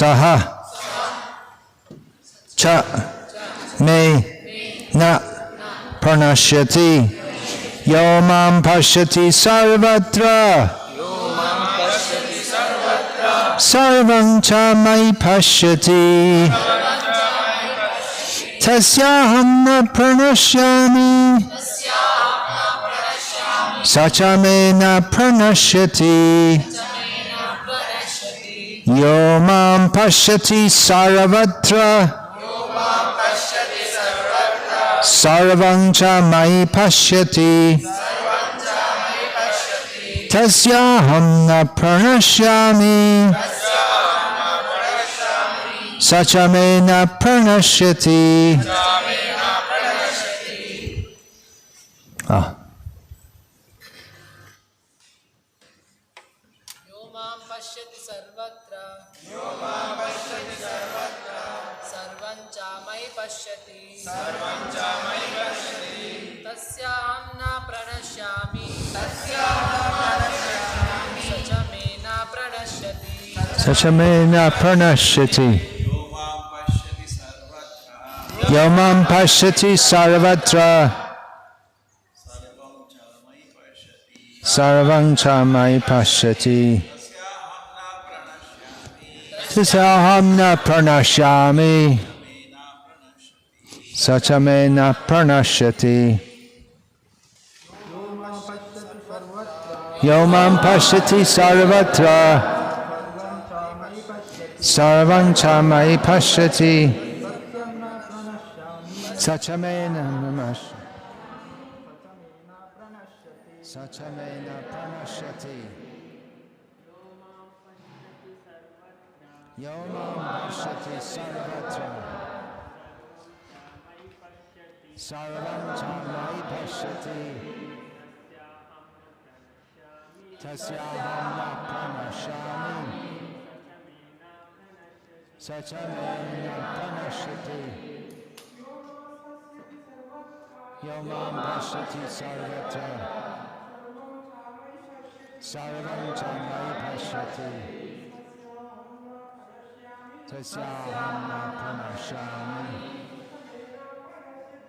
saha cha me na pranashyati yo mam pashyati sarvatra sarvam cha mai pashyati tasyaham na pranashyami sacha me na pranashyati yo mam pashyati sarvatra sarvam cha mai pashyati tasyaham na pranashyami sacha me na pranashyati. Sacha me na pranashyati. Yo mam pashyati sarvatra sarvam cha mai pashyati tasyaham na pranashyami sacha me na pranashyati. Yo mam pashyati sarvatra sarvam cha mai pashyati sacha me na pranashyati. Sacha me na pranashyati. Yo mam pashyati sarvatra sarvam cha mai pashyati tasyaham na pranashyami sacha me na pranashyati. Yo mam pashyati sarvatra sarvam cha mai pashyati tasyaham na pranashyami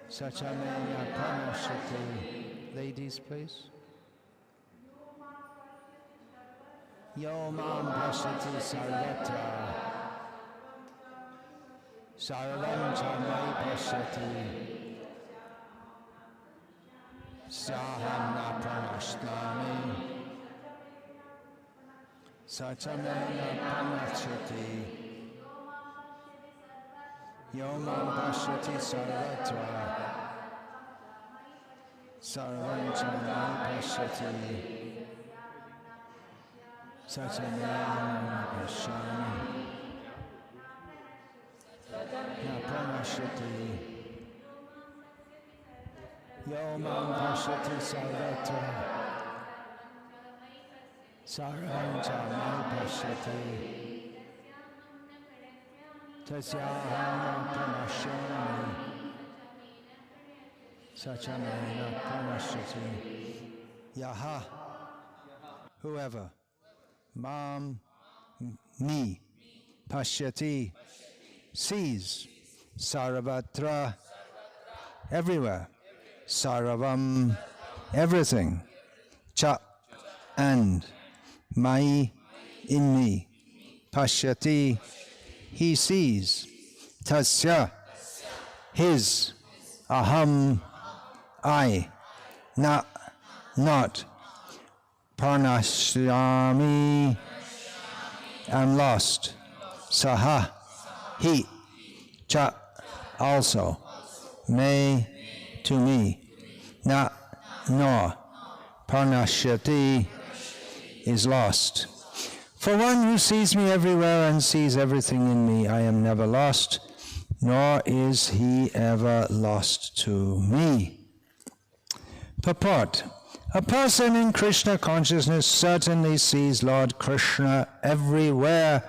sacha me na pranashyati. Ladies, please. Yo mam pashyati sarvatra sarvam cha mai pashyati tasyaham na pranashyami sacha me na pranashyati. Yo mam pashyati sarvatra sarvam cha mai pashyati sacha me na pranashyati. Yo mam pashyati sarvatra sarvam cha mai pashyati tasyaham na pranashyami sacha me na pranashyati. Yaha, whoever, mam, me, pashyati, sees, sarvatra, everywhere, sarvam, everything, cha, and, mai, in me, pashyati, he sees, tasya, his, aham, I, na, not, pranashyami, am lost, saha, he, cha, also, me, to me, na, nor, pranashyati, is lost. For one who sees me everywhere and sees everything in me, I am never lost, nor is he ever lost to me. Purport. A person in Krishna consciousness certainly sees Lord Krishna everywhere,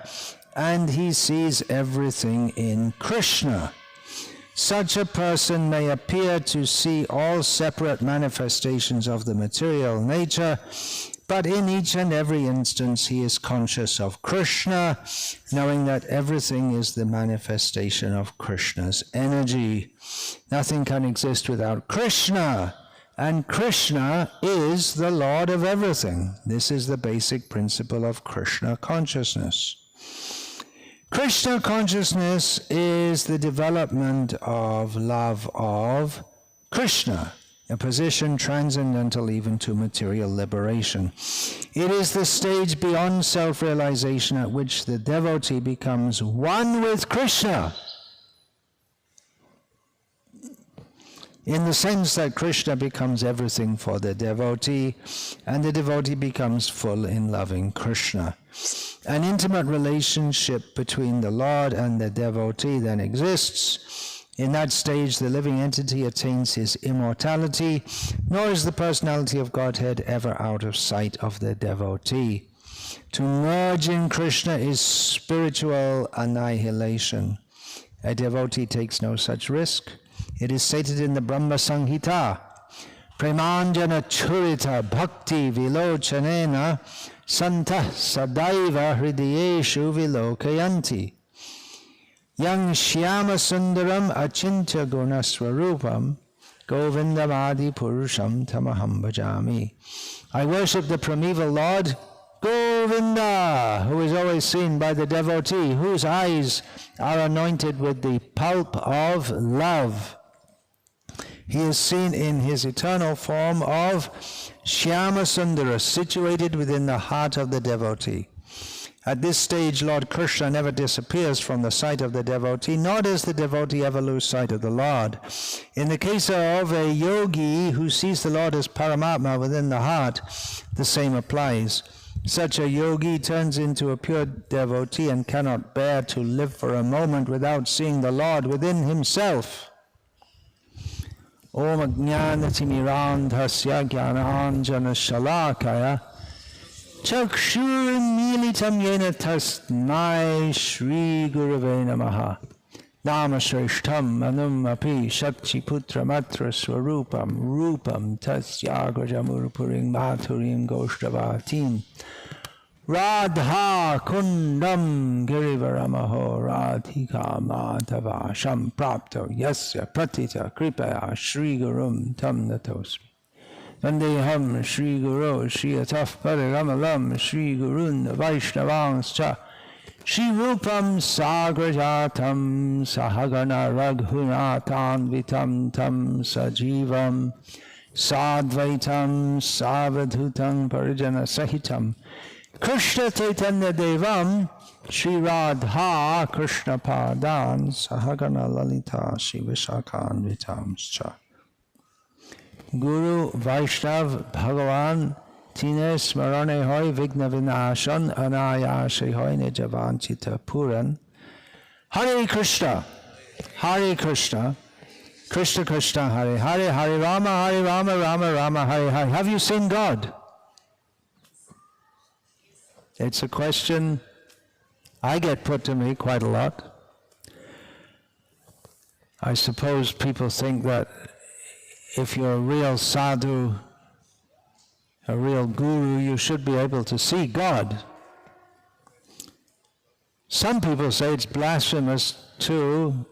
and he sees everything in Krishna. Such a person may appear to see all separate manifestations of the material nature, But in each and every instance he is conscious of Krishna, knowing that everything is the manifestation of Krishna's energy. Nothing can exist without Krishna, and Krishna is the Lord of everything. This is the basic principle of Krishna consciousness. Krishna consciousness is the development of love of Krishna, a position transcendental even to material liberation. It is the stage beyond self-realization at which the devotee becomes one with Krishna, in the sense that Krishna becomes everything for the devotee, and the devotee becomes full in loving Krishna. An intimate relationship between the Lord and the devotee then exists. In that stage, the living entity attains his immortality, nor is the personality of Godhead ever out of sight of the devotee. To merge in Krishna is spiritual annihilation. A devotee takes no such risk. It is stated in the Brahma Samhita, Premanjana Churita Bhakti Vilochanena Santa Sadaiva Hridayeshu Vilokayanti Yang Shyama Sundaram Achintya Gunaswarupam Govindamadi Purusham Tamaham Bhajami. I worship the primeval Lord Govinda, who is always seen by the devotee, whose eyes are anointed with the pulp of love. He is seen in his eternal form of Shyama Sundara, situated within the heart of the devotee. At this stage, Lord Krishna never disappears from the sight of the devotee, nor does the devotee ever lose sight of the Lord. In the case of a yogi who sees the Lord as Paramatma within the heart, the same applies. Such a yogi turns into a pure devotee and cannot bear to live for a moment without seeing the Lord within himself. Om Ajnanatimmirandhasya Jnananjana Shalakaya Chakshurim Militam Yena Tasmai Shri Gurave Namaha Namashrishtam Manum Api Shakti Putra Matra Swarupam Rupam Tasya Grajamurupuring Maturim Goshtavatim Radha Kundam Girivaramaho Radhika Madhava Shamprapto Yasya Pratita Kripaya Shri Gurum Tam Natosmi Vandeham Shri Guru Shri Ataf Paragamalam Shri Gurun Vaishnavangscha Shri Rupam Sagrajatam Sahagana Raghunatan Vitam Tam Sajivam Sadvaitam Savadhutam Parijana Sahitam Krishna Chaitanya Devam Shri Radha Krishna Padan Sahagana Lalita Shri Vishakhan Vitamscha. Guru Vaishnav Bhagavan Tine Smarane Hoy Vigna Vinashan Anayashe Hoy Nijavanchita Puran. Hare Krishna, Hare Krishna, Krishna Krishna Hare Hare, Hare Rama, Rama Rama, Hare Hare. Have you seen God? It's a question I get put to me quite a lot. I suppose people think that if you're a real sadhu, a real guru, you should be able to see God. Some people say it's blasphemous to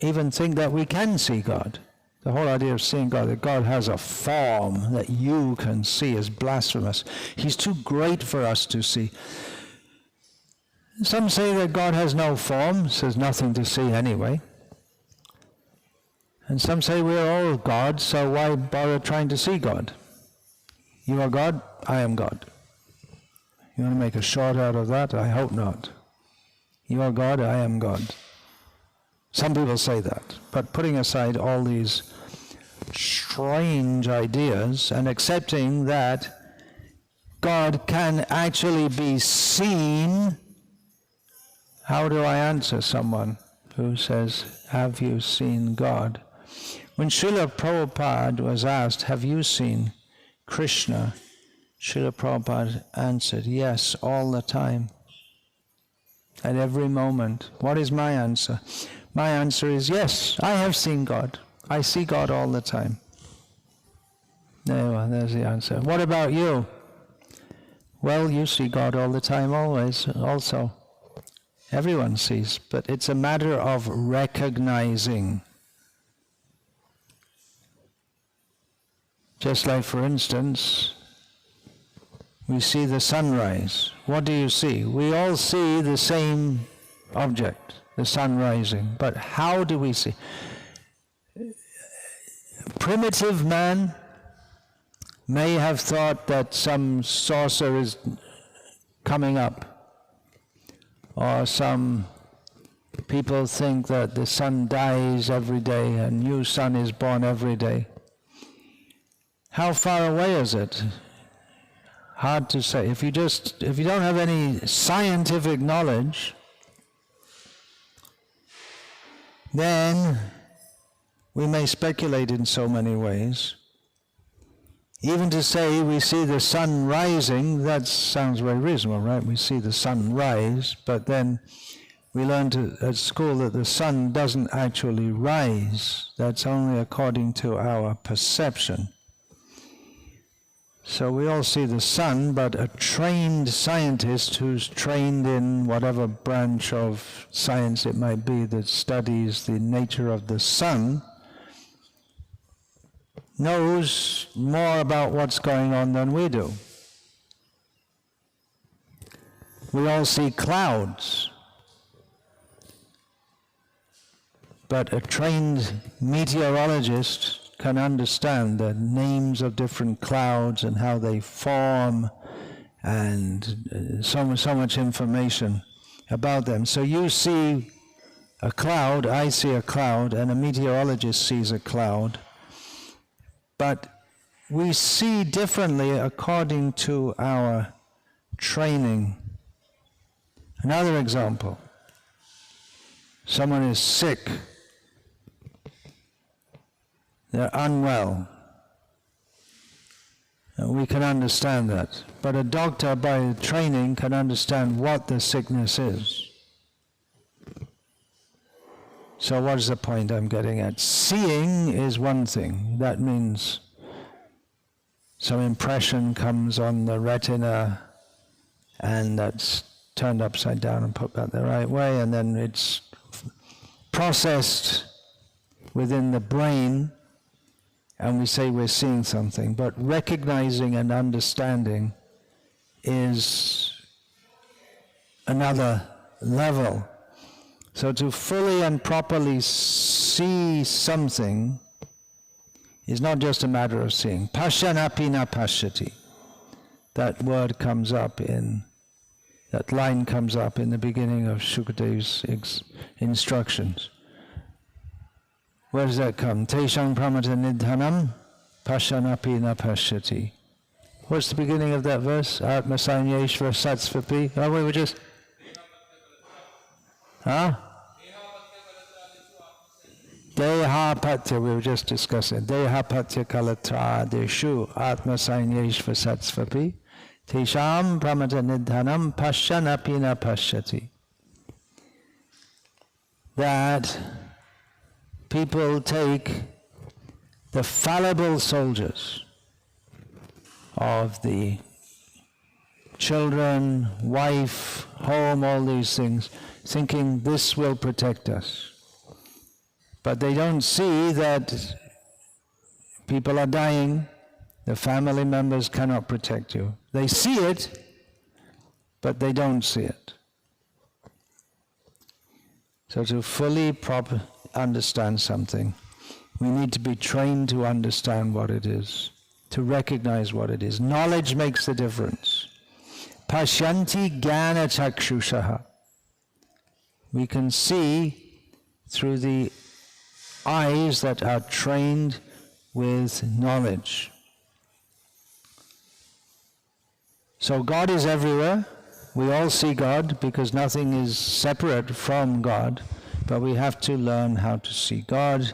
even think that we can see God. The whole idea of seeing God, that God has a form that you can see, is blasphemous. He's too great for us to see. Some say that God has no form, so there's nothing to see anyway. And some say we're all God, so why bother trying to see God? You are God, I am God. You want to make a short out of that? I hope not. You are God, I am God. Some people say that, but putting aside all these strange ideas and accepting that God can actually be seen, how do I answer someone who says, have you seen God? When Srila Prabhupada was asked, have you seen Krishna? Srila Prabhupada answered, yes, all the time, at every moment. What is my answer? My answer is, yes, I have seen God. I see God all the time. There's the answer. What about you? Well, you see God all the time, always, also. Everyone sees, but it's a matter of recognizing. Just like, for instance, we see the sunrise. What do you see? We all see the same object, the sun rising. But how do we see? Primitive man may have thought that some saucer is coming up, or some people think that the sun dies every day, a new sun is born every day. How far away is it? Hard to say. If you don't have any scientific knowledge, then we may speculate in so many ways. Even to say we see the sun rising, that sounds very reasonable, right? We see the sun rise, but then we learned at school that the sun doesn't actually rise. That's only according to our perception. So we all see the sun, but a trained scientist who's trained in whatever branch of science it might be that studies the nature of the sun knows more about what's going on than we do. We all see clouds, but a trained meteorologist can understand the names of different clouds and how they form, and so much information about them. So you see a cloud, I see a cloud, and a meteorologist sees a cloud, but we see differently according to our training. Another example, someone is sick, they're unwell. We can understand that. But a doctor by training can understand what the sickness is. So what is the point I'm getting at? Seeing is one thing. That means some impression comes on the retina and that's turned upside down and put back the right way, and then it's processed within the brain, and we say we're seeing something. But recognizing and understanding is another level. So to fully and properly see something is not just a matter of seeing. Pashyanapi na pashyati. That word comes up in, that line comes up in the beginning of Shukadev's instructions. Where does that come? Teshang pramata nidhanam pashyanapi na pashyati. What's the beginning of that verse? Atma sanyeshvara satsvapi. Oh, we were just... Huh? Dehapatya, we were just discussing. Dehapatya kalatra deshu atma sanyeshvara satsvapi. Tesham pramata nidhanam pashyanapi na pashyati. That people take the fallible soldiers of the children, wife, home, all these things, thinking this will protect us. But they don't see that people are dying, the family members cannot protect you. They see it, but they don't see it. So to fully understand something, we need to be trained to understand what it is, to recognize what it is. Knowledge makes the difference. Pashyanti jnana chakshushaha. We can see through the eyes that are trained with knowledge. So God is everywhere. We all see God because nothing is separate from God. But we have to learn how to see God.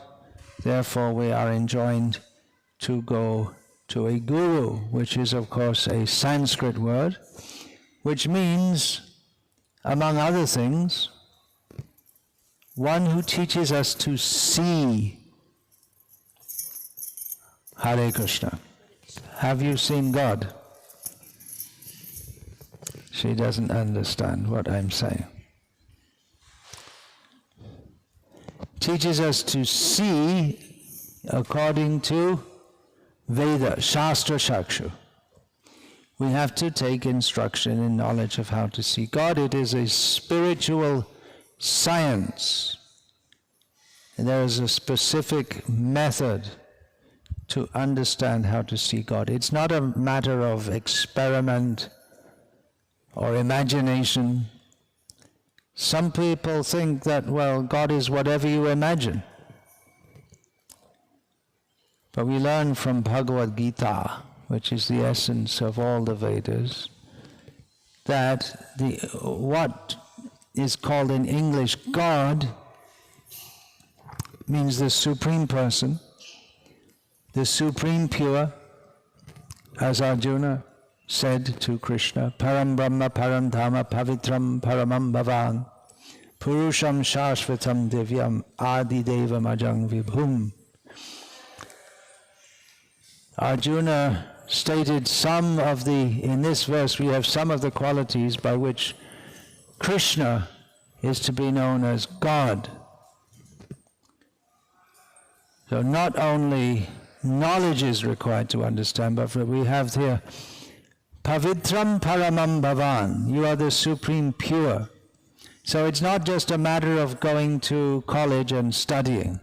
Therefore, we are enjoined to go to a guru, which is, of course, a Sanskrit word, which means, among other things, one who teaches us to see. Hare Krishna. Have you seen God? She doesn't understand what I'm saying. Teaches us to see according to Veda, Shastra Shakshu. We have to take instruction in knowledge of how to see God. It is a spiritual science. And there is a specific method to understand how to see God. It's not a matter of experiment or imagination. Some people think that, well, God is whatever you imagine. But we learn from Bhagavad Gita, which is the essence of all the Vedas, that what is called in English God means the Supreme Person, the Supreme Pure, as Arjuna said to Krishna, Param Brahma Param Dhamma Pavitram Paramam Bhavan Purusham Shashvatam Divyam Adi Devam Ajang Vibhum. Arjuna stated in this verse we have some of the qualities by which Krishna is to be known as God. So not only knowledge is required to understand, but we have here Pavitram Paramam Bhavan, you are the Supreme Pure. So it's not just a matter of going to college and studying,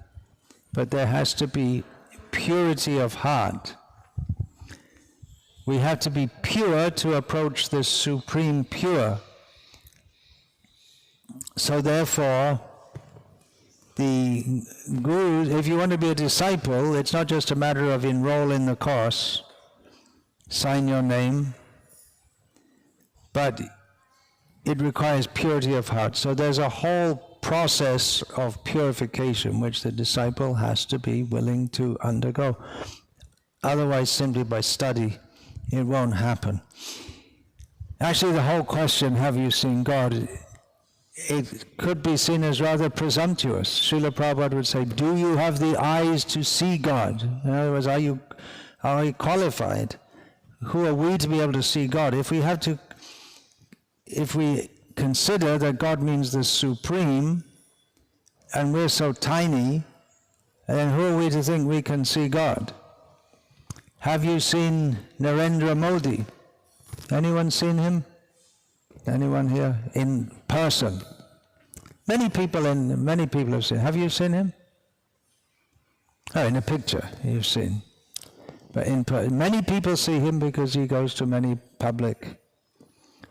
but there has to be purity of heart. We have to be pure to approach the Supreme Pure. So therefore, the Guru, if you want to be a disciple, it's not just a matter of enroll in the course, sign your name, but it requires purity of heart. So there's a whole process of purification which the disciple has to be willing to undergo. Otherwise, simply by study, it won't happen. Actually, the whole question, have you seen God, it could be seen as rather presumptuous. Srila Prabhupada would say, do you have the eyes to see God? In other words, are you qualified? Who are we to be able to see God? If we consider that God means the Supreme, and we're so tiny, then who are we to think we can see God? Have you seen Narendra Modi? Anyone seen him? Anyone here? In person? Many people have seen. Have you seen him? Oh, in a picture you've seen. But many people see him because he goes to many public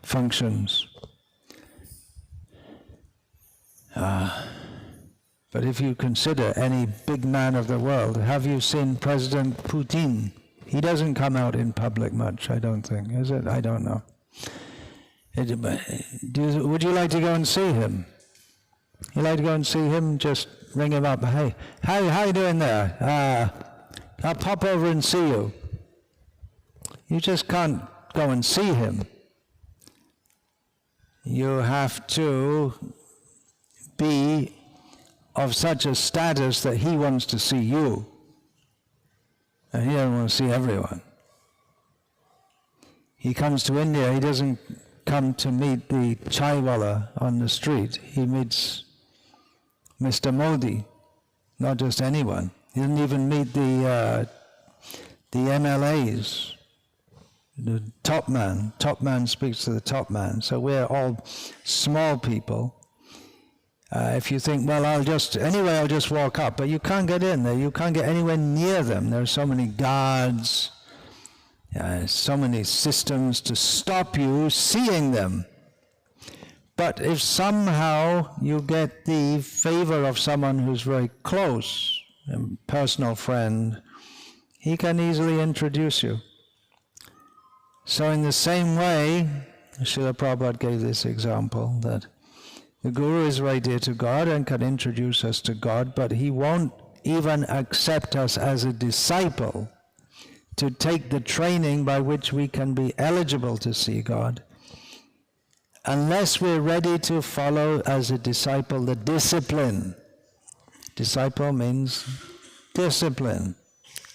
functions. But if you consider any big man of the world, have you seen President Putin? He doesn't come out in public much, I don't think, is it? I don't know. Would you like to go and see him? You like to go and see him? Just ring him up. Hey, how you doing there? I'll pop over and see you. You just can't go and see him. You have to be of such a status that he wants to see you. And he doesn't want to see everyone. He comes to India, he doesn't come to meet the chaiwala on the street. He meets Mr. Modi, not just anyone. He didn't even meet the MLAs, the top man. Top man speaks to the top man. So we're all small people. If you think, well, I'll just walk up, but you can't get in there. You can't get anywhere near them. There are so many guards, so many systems to stop you seeing them. But if somehow you get the favor of someone who's very close, a personal friend, he can easily introduce you. So in the same way, Srila Prabhupada gave this example, that the Guru is very dear to God and can introduce us to God, but he won't even accept us as a disciple to take the training by which we can be eligible to see God, unless we're ready to follow as a disciple the discipline. Disciple means discipline.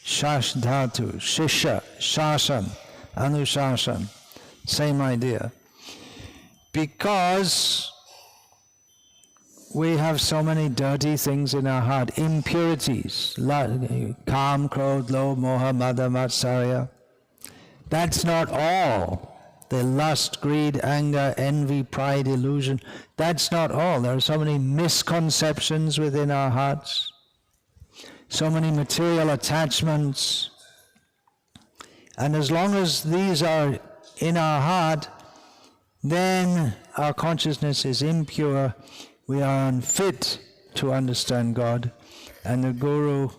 Shash dhatu, shisha, shashan, anushasan, same idea. Because we have so many dirty things in our heart, impurities, kam, krodh, lobh, moha, mada, matsarya. That's not all. The lust, greed, anger, envy, pride, illusion, that's not all. There are so many misconceptions within our hearts, so many material attachments. And as long as these are in our heart, then our consciousness is impure, we are unfit to understand God, and the Guru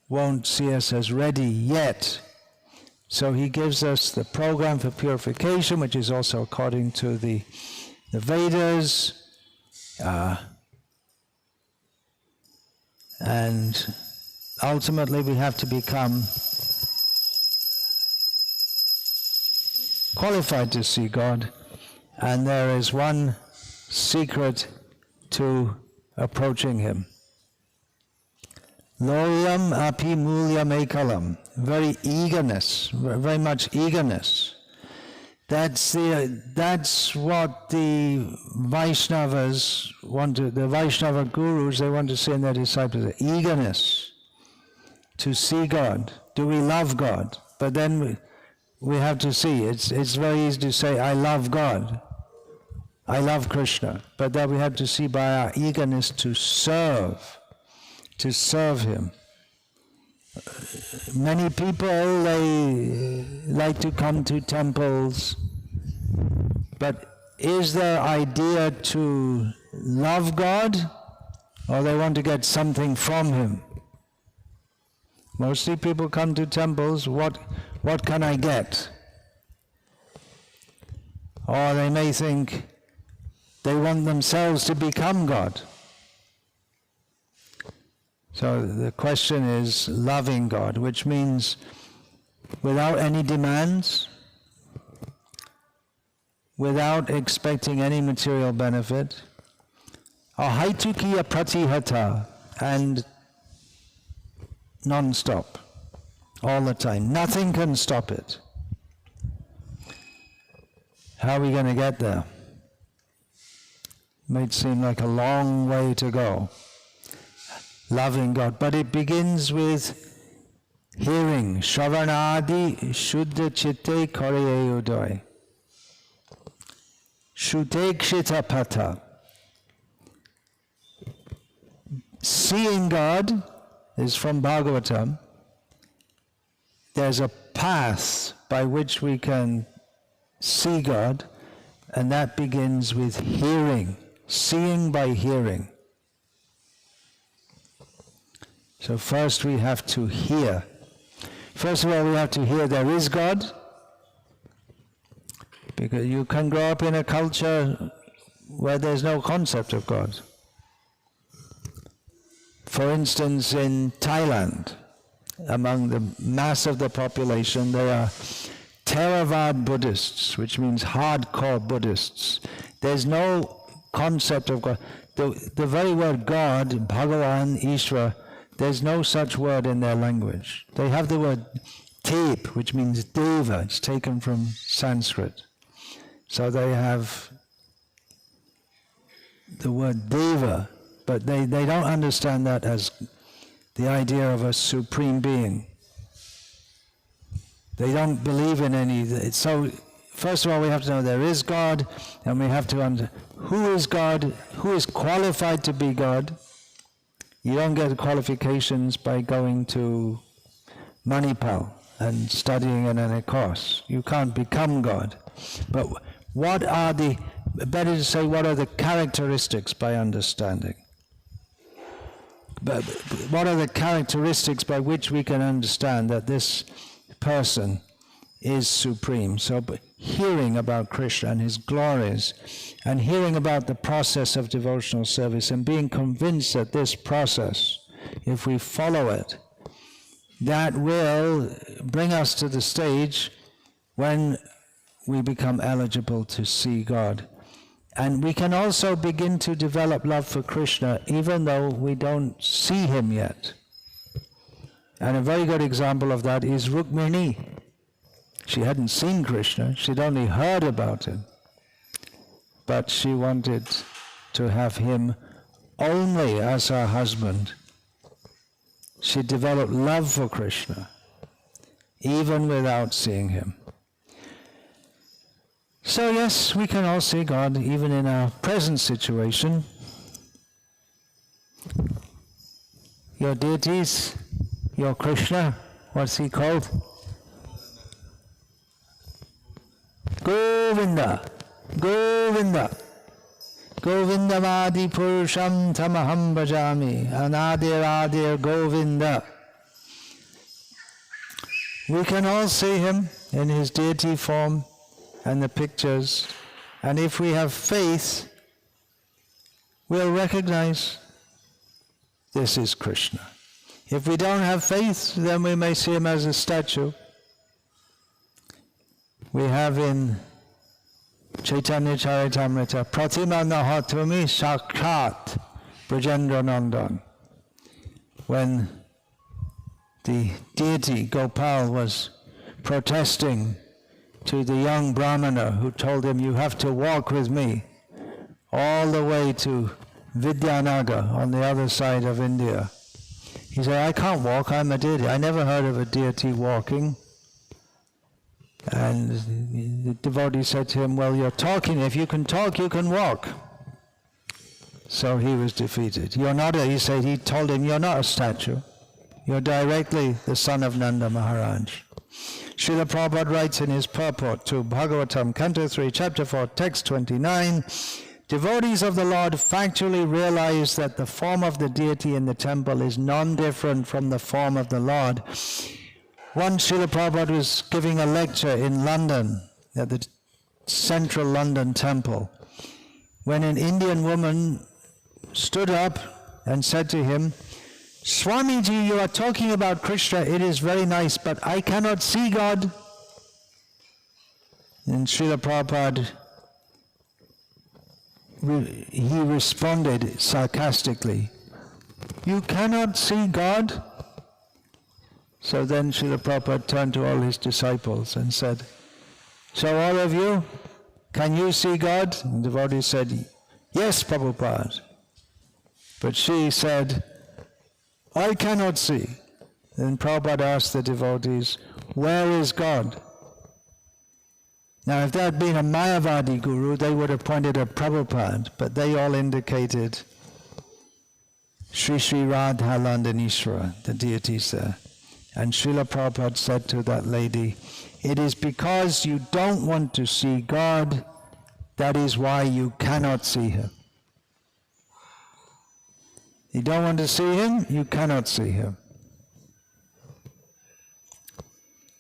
won't see us as ready yet. So he gives us the program for purification, which is also according to the Vedas, and ultimately we have to become qualified to see God. And there is one secret to approaching Him. Loyam api mulyam ekalam. Very eagerness, very much eagerness. That's what the Vaishnavas want to, the Vaishnava gurus, they want to see in their disciples, eagerness to see God. Do we love God? But then we have to see, it's very easy to say, I love God, I love Krishna, but that we have to see by our eagerness to serve Him. Many people, they like to come to temples, but is their idea to love God, or they want to get something from Him? Mostly people come to temples, what can I get? Or they may think they want themselves to become God. So the question is loving God, which means without any demands, without expecting any material benefit, ahaitukiya pratihata, and non-stop, all the time. Nothing can stop it. How are we going to get there? Might seem like a long way to go. Loving God, but it begins with hearing. Shravanadi shuddha chitte kariye udoy. Shutekshita pata. Seeing God is from Bhagavatam. There's a path by which we can see God, and that begins with hearing. Seeing by hearing. So first we have to hear. First of all, we have to hear there is God, because you can grow up in a culture where there's no concept of God. For instance, in Thailand, among the mass of the population, there are Theravada Buddhists, which means hardcore Buddhists. There's no concept of God. The very word God, Bhagavan, Ishvara, there's no such word in their language. They have the word Tep, which means Deva. It's taken from Sanskrit. So they have the word Deva, but they don't understand that as the idea of a supreme being. They don't believe in any. So first of all, we have to know there is God, and we have to understand who is God, who is qualified to be God. You don't get qualifications by going to Manipal and studying in a course. You can't become God. But what are the, better to say, what are the characteristics by understanding? But what are the characteristics by which we can understand that this person is supreme? So hearing about Krishna and his glories, and hearing about the process of devotional service, and being convinced that this process, if we follow it, that will bring us to the stage when we become eligible to see God. And we can also begin to develop love for Krishna even though we don't see him yet. And a very good example of that is Rukmini. She hadn't seen Krishna, she'd only heard about him. but she wanted to have him only as her husband. She developed love for Krishna, even without seeing him. So yes, we can all see God even in our present situation. Your deities, your Krishna, what's he called? Govinda, Govinda. Govindavadi Purusham Tamaham Bhajami, Anadir Adir Govinda. We can all see him in his deity form and the pictures, and if we have faith, we'll recognize this is Krishna. If we don't have faith, then we may see him as a statue. We have in Chaitanya Charitamrita, Pratima Nahatumi Sakshat Brajendra Nandan. When the deity Gopal was protesting to the young Brahmana who told him, you have to walk with me all the way to Vidyanagar on the other side of India. He said, I can't walk, I'm a deity. I never heard of a deity walking. And the devotee said to him, well, you're talking. If you can talk, you can walk. So he was defeated. You're not he said, he told him, you're not a statue. You're directly the son of Nanda Maharaj. Srila Prabhupada writes in his purport to Bhagavatam, Canto 3, Chapter 4, Text 29, devotees of the Lord factually realize that the form of the deity in the temple is non-different from the form of the Lord. Once Srila Prabhupada was giving a lecture in London, at the central London temple, when an Indian woman stood up and said to him, Swamiji, you are talking about Krishna, it is very nice, but I cannot see God. And Srila Prabhupada, he responded sarcastically, you cannot see God? So then Srila Prabhupada turned to all his disciples and said, so all of you, can you see God? And the devotee said, yes, Prabhupada. But she said, I cannot see. Then Prabhupada asked the devotees, where is God? Now if there had been a Mayavadi guru, they would have pointed at Prabhupada, but they all indicated Sri Sri Radha Landanishwara, the deities there. And Srila Prabhupada said to that lady, it is because you don't want to see God, that is why you cannot see him. You don't want to see him, you cannot see him.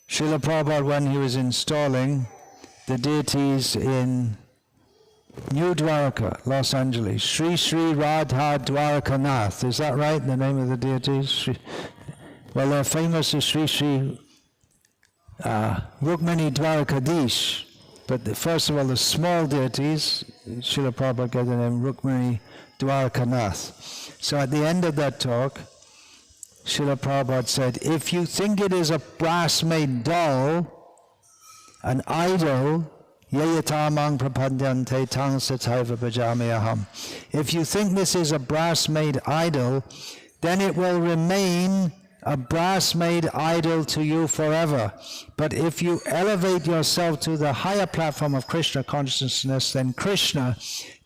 Srila Prabhupada, when he was installing the deities in New Dwarka, Los Angeles, Sri Sri Radha Dwarkanath, is that right, the name of the deities? Well, they're famous as Sri Sri Rukmini Dwarkadish, but first of all, the small deities, Srila Prabhupada gave the name Rukmini Dwarkanath. So at the end of that talk, Srila Prabhupada said, if you think it is a brass-made doll, an idol, yayatamang prapadyante tang sataiva bhajami aham. If you think this is a brass-made idol, then it will remain a brass-made idol to you forever. But if you elevate yourself to the higher platform of Krishna consciousness, then Krishna,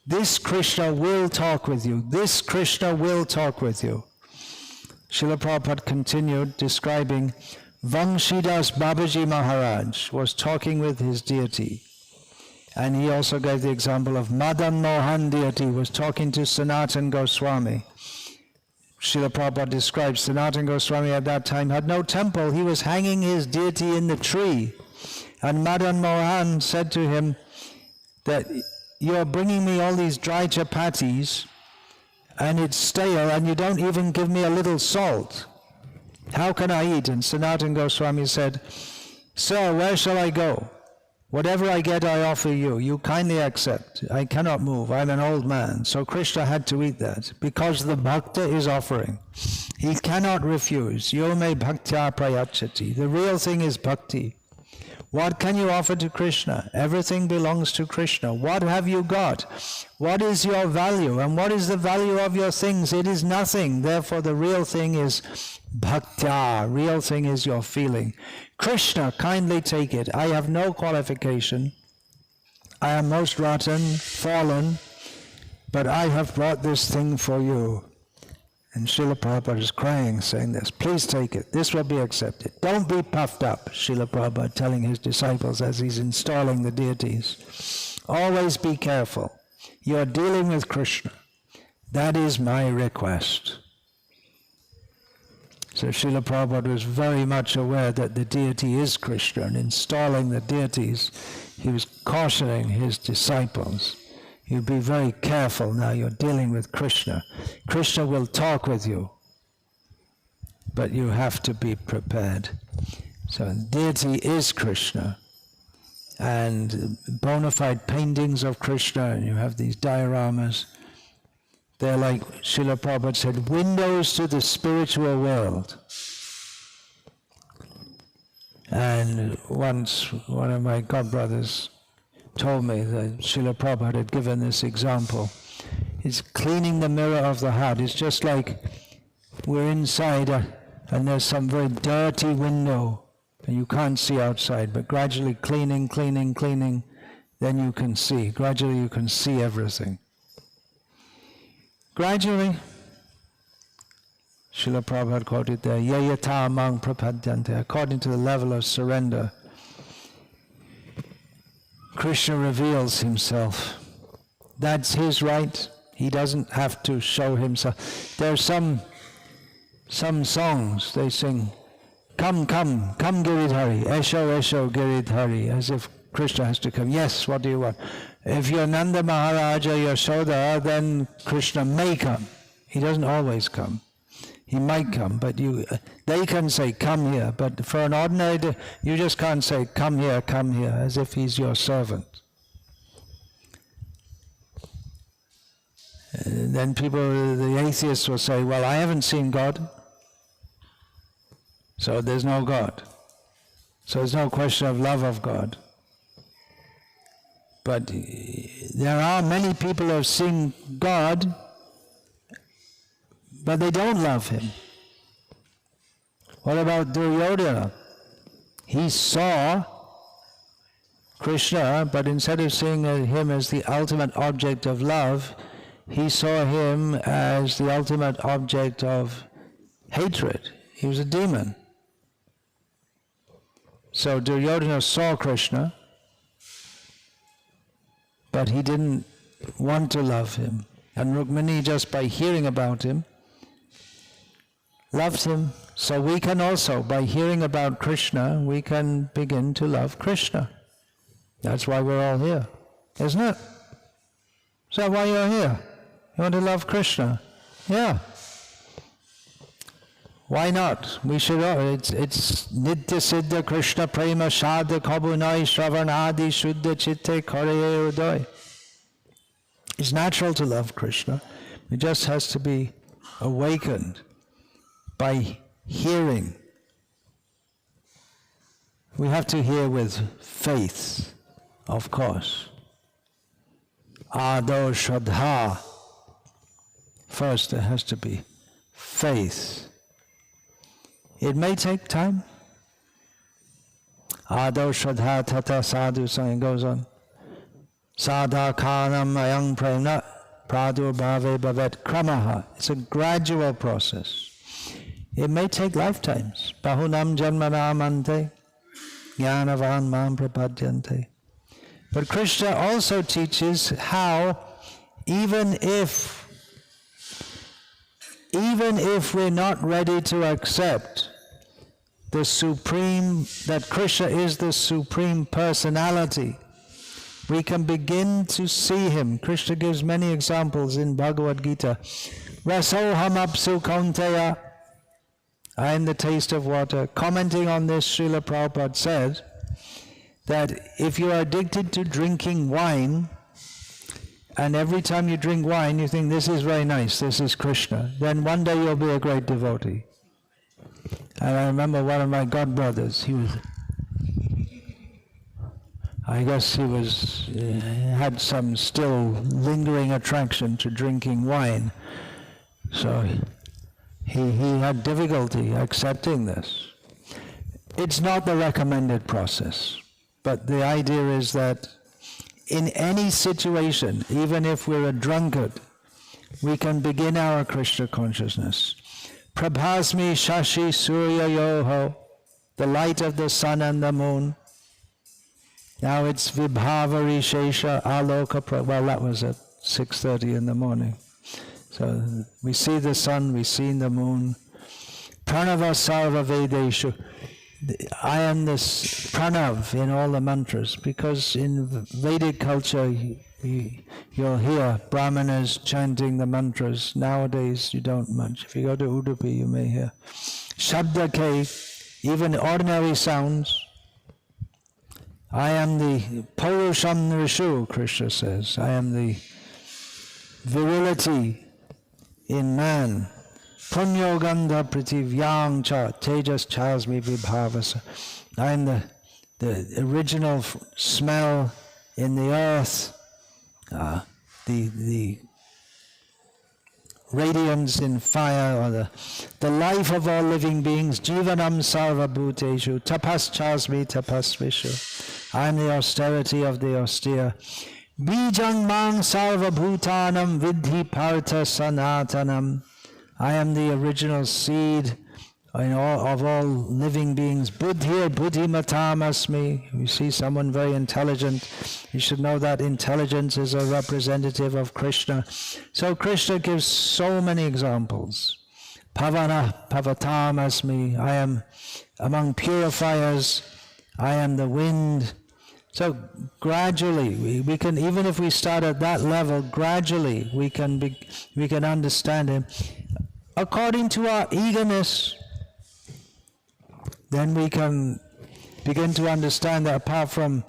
this Krishna will talk with you. This Krishna will talk with you. Srila Prabhupada continued describing Vangshidas Babaji Maharaj was talking with his deity. And he also gave the example of Madan Mohan deity was talking to Sanatan Goswami. Srila Prabhupada describes Sanatan Goswami at that time had no temple. He was hanging his deity in the tree. And Madan Mohan said to him that you are bringing me all these dry chapatis and it's stale and you don't even give me a little salt. How can I eat? And Sanatan Goswami said, sir, where shall I go? Whatever I get, I offer you. You kindly accept. I cannot move. I'm an old man. So Krishna had to eat that because the bhakta is offering. He cannot refuse. Yo me bhaktya prayachati. The real thing is bhakti. What can you offer to Krishna? Everything belongs to Krishna. What have you got? What is your value? And what is the value of your things? It is nothing. Therefore, the real thing is bhaktya. Real thing is your feeling. Krishna, kindly take it. I have no qualification. I am most rotten, fallen, but I have brought this thing for you. And Srila Prabhupada is crying, saying this, please take it, this will be accepted. Don't be puffed up, Srila Prabhupada telling his disciples as he's installing the deities. Always be careful. You are dealing with Krishna. That is my request. So Srila Prabhupada was very much aware that the deity is Krishna, and installing the deities, he was cautioning his disciples. You be very careful now, you're dealing with Krishna. Krishna will talk with you, but you have to be prepared. So deity is Krishna, and bona fide paintings of Krishna, and you have these dioramas. They're like, Srila Prabhupada said, windows to the spiritual world. And once one of my godbrothers told me that Srila Prabhupada had given this example. It's cleaning the mirror of the heart. It's just like we're inside and there's some very dirty window and you can't see outside, but gradually cleaning, then you can see. Gradually you can see everything. Gradually, Srila Prabhupada quoted there, yayata mang prapadyante, according to the level of surrender, Krishna reveals himself. That's his right. He doesn't have to show himself. There are some songs they sing, come Giridhari, Esho Giridhari, as if Krishna has to come. Yes, what do you want? If you're Nanda Maharaja Yashoda, then Krishna may come. He doesn't always come. He might come, but they can say, come here. But for an ordinary day, you just can't say, come here, as if he's your servant. And then the atheists will say, well, I haven't seen God, so there's no God. So there's no question of love of God. But there are many people who have seen God, but they don't love him. What about Duryodhana? He saw Krishna, but instead of seeing him as the ultimate object of love, he saw him as the ultimate object of hatred. He was a demon. So Duryodhana saw Krishna, but he didn't want to love him. And Rukmini, just by hearing about him, loved him. So we can also, by hearing about Krishna, we can begin to love Krishna. That's why we're all here, isn't it? Is that why you're here? You want to love Krishna? Yeah. Why not? We should. It's Nitya Siddha Krishna Prema Shadha Kabunai Shravanadi Shuddha Chitte Kareye Udoy. It's natural to love Krishna. It just has to be awakened by hearing. We have to hear with faith, of course. Ado Shraddha. First, there has to be faith. It may take time. Ado Shraddha Tata Sadhu, so it goes on. Sadha Kanam Ayang Premna Pradur Bhave Bhavet Kramaha. It's a gradual process. It may take lifetimes. Bahunam Janmanamante Jnanavan Mam Prapadyante. But Krishna also teaches how, even if we're not ready to accept the supreme, that Krishna is the supreme personality, we can begin to see him. Krishna gives many examples in Bhagavad Gita. Rasoham apsu kaunteya, I am the taste of water. Commenting on this, Srila Prabhupada said that if you are addicted to drinking wine, and every time you drink wine you think, this is very nice, this is Krishna, then one day you'll be a great devotee. And I remember one of my godbrothers, I guess he had some still lingering attraction to drinking wine. So he had difficulty accepting this. It's not the recommended process, but the idea is that in any situation, even if we're a drunkard, we can begin our Krishna consciousness. Prabhasmi shashi surya yoho, the light of the sun and the moon. Now it's vibhavari shesha aloka, well, that was at 6:30 in the morning. So we see the sun, we see the moon. Pranava sarva vedeshu. I am this pranav in all the mantras, because in Vedic culture you'll hear brahmanas chanting the mantras. Nowadays you don't much. If you go to Udupi you may hear. Shabdake, even ordinary sounds. I am the Purusham Rishu, Krishna says. I am the virility in man. Punyo gandha pritivyang cha tejas chasmi vibhavasa. I am the original smell in the earth, the radiance in fire, or the life of all living beings. Jivanam sarva bhuteshu tapas chasmi tapasvishu. I am the austerity of the austere. Bijang mang sarva bhutanam vidhi partha sanatanam. I am the original seed of all living beings. Buddhir buddhimatamasmi. You see someone very intelligent, you should know that intelligence is a representative of Krishna. So Krishna gives so many examples. Pavana pavatamasmi. I am among purifiers. I am the wind. So gradually, we can, even if we start at that level, gradually we can understand him. According to our eagerness, then we can begin to understand that apart from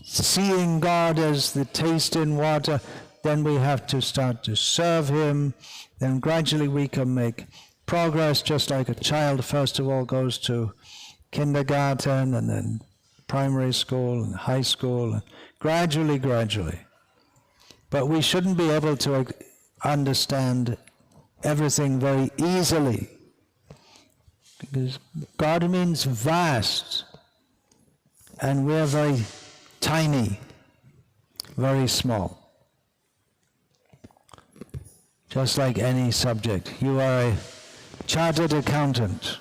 seeing God as the taste in water, then we have to start to serve him. Then gradually we can make progress, just like a child first of all goes to kindergarten and then primary school and high school, and gradually. But we shouldn't be able to understand everything very easily, because God means vast, and we're very tiny, very small. Just like any subject. You are a chartered accountant.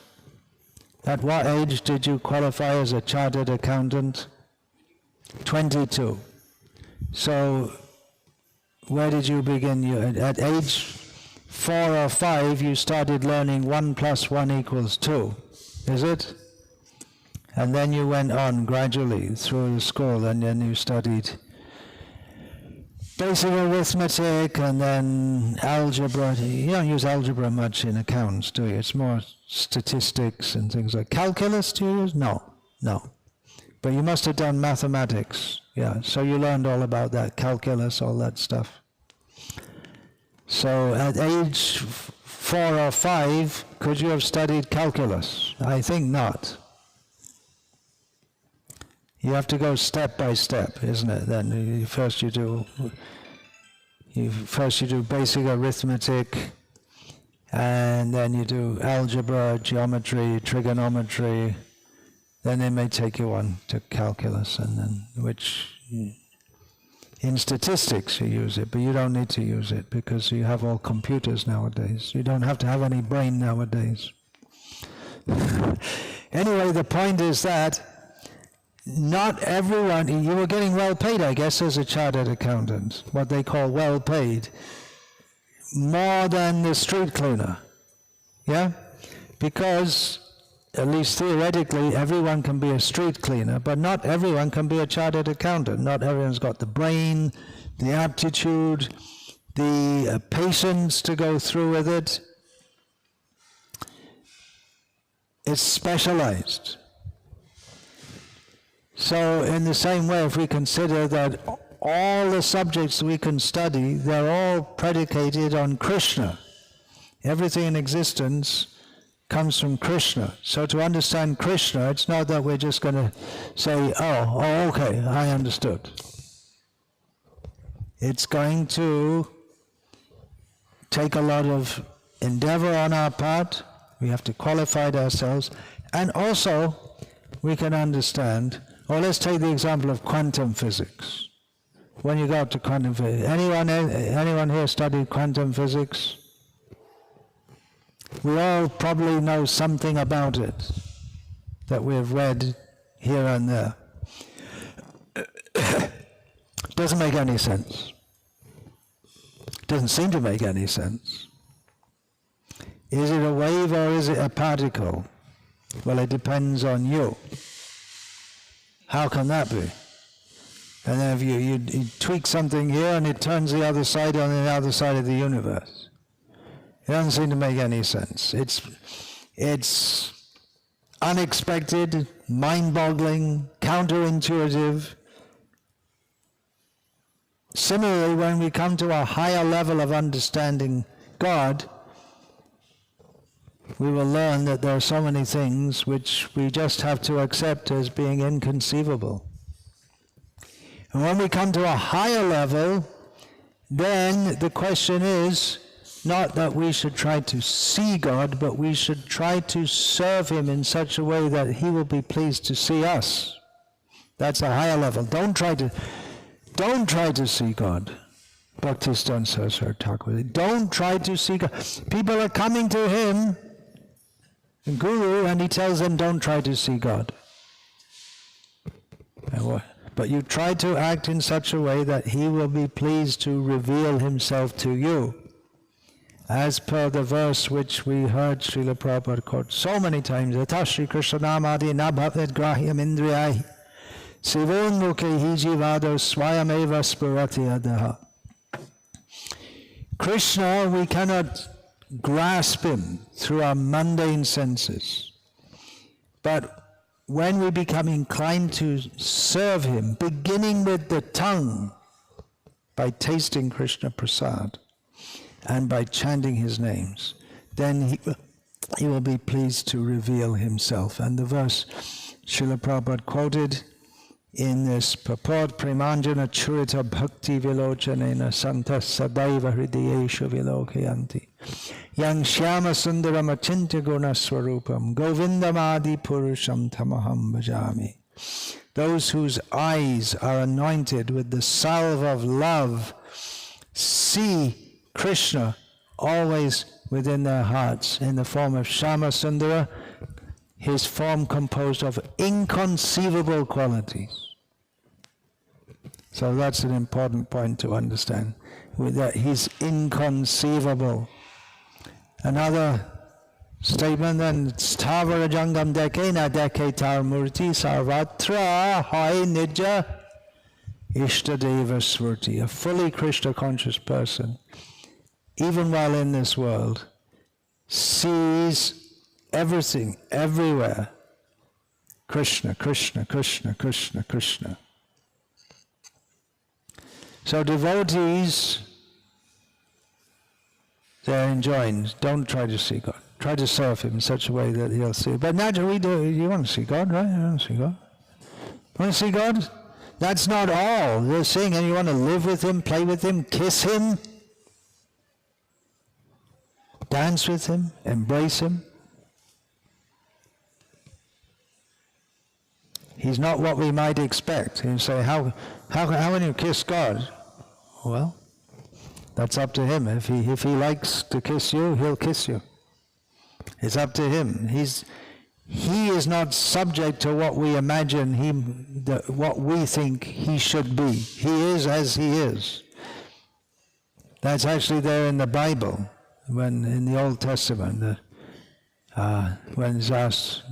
At what age did you qualify as a chartered accountant? 22. So where did you begin? At age 4 or 5 you started learning 1 + 1 = 2, is it? And then you went on gradually through the school, and then you studied basic arithmetic and then algebra. You don't use algebra much in accounts, do you? It's more statistics and things like calculus. Do you use? No. But you must have done mathematics, yeah. So you learned all about that, calculus, all that stuff. So at age 4 or 5, could you have studied calculus? I think not. You have to go step by step, isn't it? Then first you do basic arithmetic, and then you do algebra, geometry, trigonometry. Then they may take you on to calculus, and then in statistics you use it, but you don't need to use it because you have all computers nowadays. You don't have to have any brain nowadays. Anyway, the point is that not everyone, you were getting well paid, I guess, as a chartered accountant, what they call well paid, more than the street cleaner, yeah? Because, at least theoretically, everyone can be a street cleaner, but not everyone can be a chartered accountant. Not everyone's got the brain, the aptitude, the patience to go through with it. It's specialized. So in the same way, if we consider that all the subjects we can study, they're all predicated on Krishna. Everything in existence comes from Krishna. So to understand Krishna, it's not that we're just going to say, oh, okay, I understood. It's going to take a lot of endeavor on our part. We have to qualify ourselves. And also, we can understand, or let's take the example of quantum physics. When you go to quantum physics, anyone here studied quantum physics? We all probably know something about it that we've read here and there. Doesn't make any sense. Doesn't seem to make any sense. Is it a wave or is it a particle? Well, it depends on you. How can that be? And then if you tweak something here and it turns the other side on the other side of the universe. It doesn't seem to make any sense. It's unexpected, mind-boggling, counterintuitive. Similarly, when we come to a higher level of understanding God, we will learn that there are so many things which we just have to accept as being inconceivable. And when we come to a higher level, then the question is not that we should try to see God, but we should try to serve Him in such a way that He will be pleased to see us. That's a higher level. Don't try to see God. Bhaktisiddhanta Saraswati Thakur. Don't try to see God. People are coming to him, the Guru, and he tells them, don't try to see God. But you try to act in such a way that He will be pleased to reveal Himself to you. As per the verse which we heard Srila Prabhupada quote so many times, Yatha Shri Krishna Namadi na bhavet grahyam indriyahi sivonmukhe jivado swayameva spurati adaha. Krishna, we cannot grasp Him through our mundane senses. But when we become inclined to serve Him, beginning with the tongue, by tasting Krishna Prasad, and by chanting His names, then He will be pleased to reveal Himself. And the verse Srila Prabhupada quoted in this purport, Premanjana Churita Bhakti Vilochanena Santa Sadaiva Hridayesha Vilokayanti Yang Shyama Sundaram Achintya Guna Swarupam Govindamadi Purusham Tamaham Bhajami. Those whose eyes are anointed with the salve of love see Krishna always within their hearts in the form of Shyama Sundara, His form composed of inconceivable qualities. So that's an important point to understand, that He's inconceivable. Another statement then, Sthavara Jangam Deke na Deke Tar Murti Sarvatra Hai Nija Ishtadeva Svurti. A fully Krishna conscious person, even while in this world, sees everything, everywhere, Krishna, Krishna, Krishna, Krishna, Krishna. So devotees, they're enjoined, don't try to see God. Try to serve Him in such a way that He'll see. But naturally, you want to see God, right? You want to see God? You want to see God? That's not all they're saying. And you want to live with Him, play with Him, kiss Him, dance with Him, embrace Him. He's not what we might expect. You say, how can you kiss God? Well, that's up to Him. If he likes to kiss you, He'll kiss you. It's up to Him. He is not subject to what we imagine what we think He should be. He is as He is. That's actually there in the Bible, when in the Old Testament, when it's asked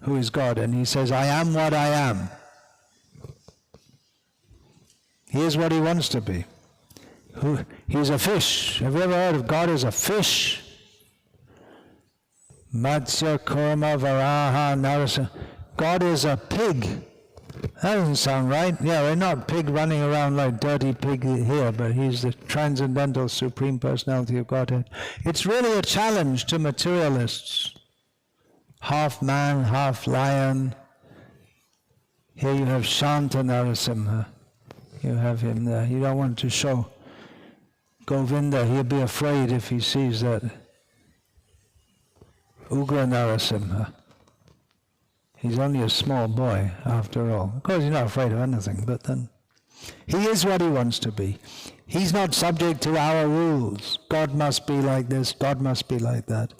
who is God, and He says, I am what I am. He is what He wants to be. He's a fish. Have you ever heard of God as a fish? Matsya, Kurma, Varaha, Narasa. God is a pig. That doesn't sound right. Yeah, we're not pig running around like dirty pig here, but He's the transcendental Supreme Personality of Godhead. It's really a challenge to materialists. half man, half lion. Here you have Shanta Narasimha. You have him there. You don't want to show Govinda. He'll be afraid if he sees that Ugra Narasimha. He's only a small boy, after all. Of course, he's not afraid of anything, but then he is what he wants to be. He's not subject to our rules. God must be like this, God must be like that.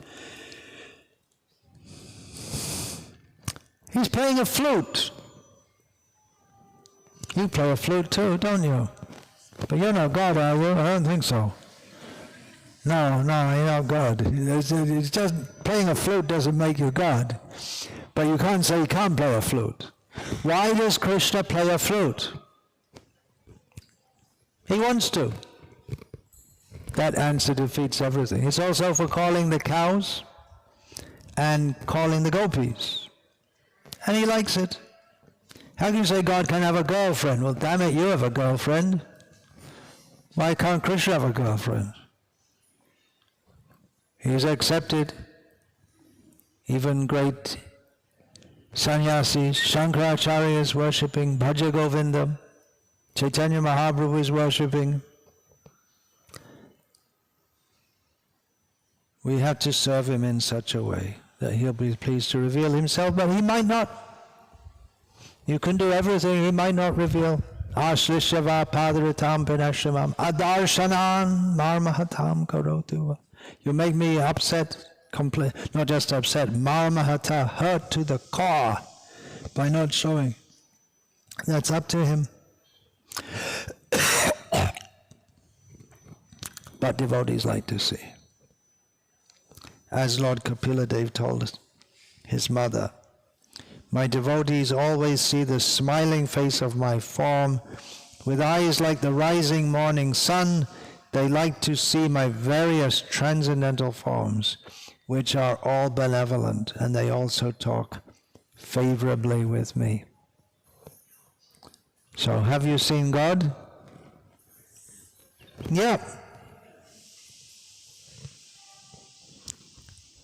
He's playing a flute. You play a flute too, don't you? But you're not God, are you? I don't think so. No, you're not God. It's just playing a flute doesn't make you God. But you can't say you can't play a flute. Why does Krishna play a flute? He wants to. That answer defeats everything. It's also for calling the cows and calling the gopis. And he likes it. How can you say God can have a girlfriend? Well, damn it, you have a girlfriend. Why can't Krishna have a girlfriend? He's accepted. Even great sannyasis, Shankaracharya is worshipping, Bhaja Govindam, Chaitanya Mahaprabhu is worshipping. We have to serve him in such a way that he'll be pleased to reveal himself, but he might not. You can do everything, he might not reveal. Ashrishava padaritam pinashramam adarshanan marmahatam karotu. You make me upset, not just upset, marmahata, hurt to the core by not showing. That's up to him. But devotees like to see. As Lord Kapila Dev told his mother, my devotees always see the smiling face of my form. With eyes like the rising morning sun, they like to see my various transcendental forms, which are all benevolent, and they also talk favorably with me. So, have you seen God? Yep.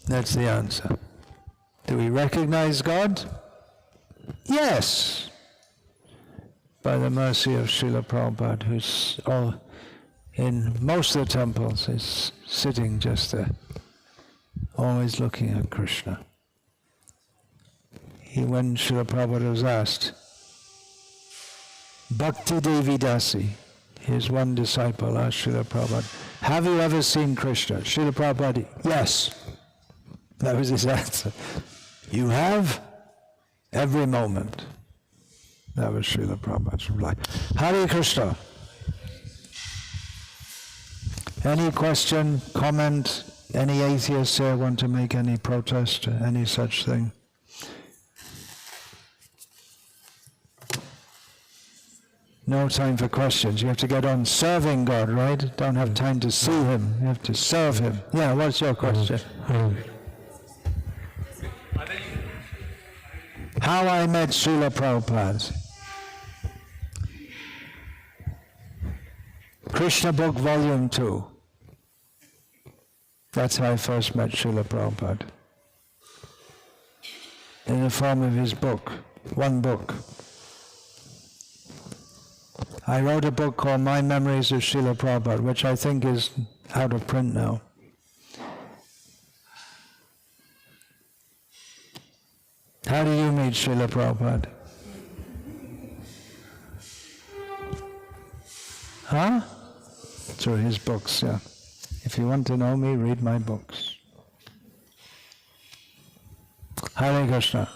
That's the answer. Do we recognize God? Yes. By the mercy of Srila Prabhupada, who's in most of the temples is sitting just there, always looking at Krishna. When Srila Prabhupada was asked, Bhakti Devi Dasi, his one disciple, asked Srila Prabhupada, have you ever seen Krishna? Srila Prabhupada, yes. That was his answer. You have? Every moment. That was Srila Prabhupada's reply. Hare Krishna. Any question, comment, any atheists here want to make any protest, any such thing? No time for questions. You have to get on serving God, right? Don't have time to see him. You have to serve him. Yeah, what's your question? How I met Srila Prabhupada. Krishna Book, Volume 2. That's how I first met Srila Prabhupada. In the form of his book, one book. I wrote a book called My Memories of Srila Prabhupada, which I think is out of print now. How do you meet Srila Prabhupada? Huh? Through his books, yeah. If you want to know me, read my books. Hare Krishna.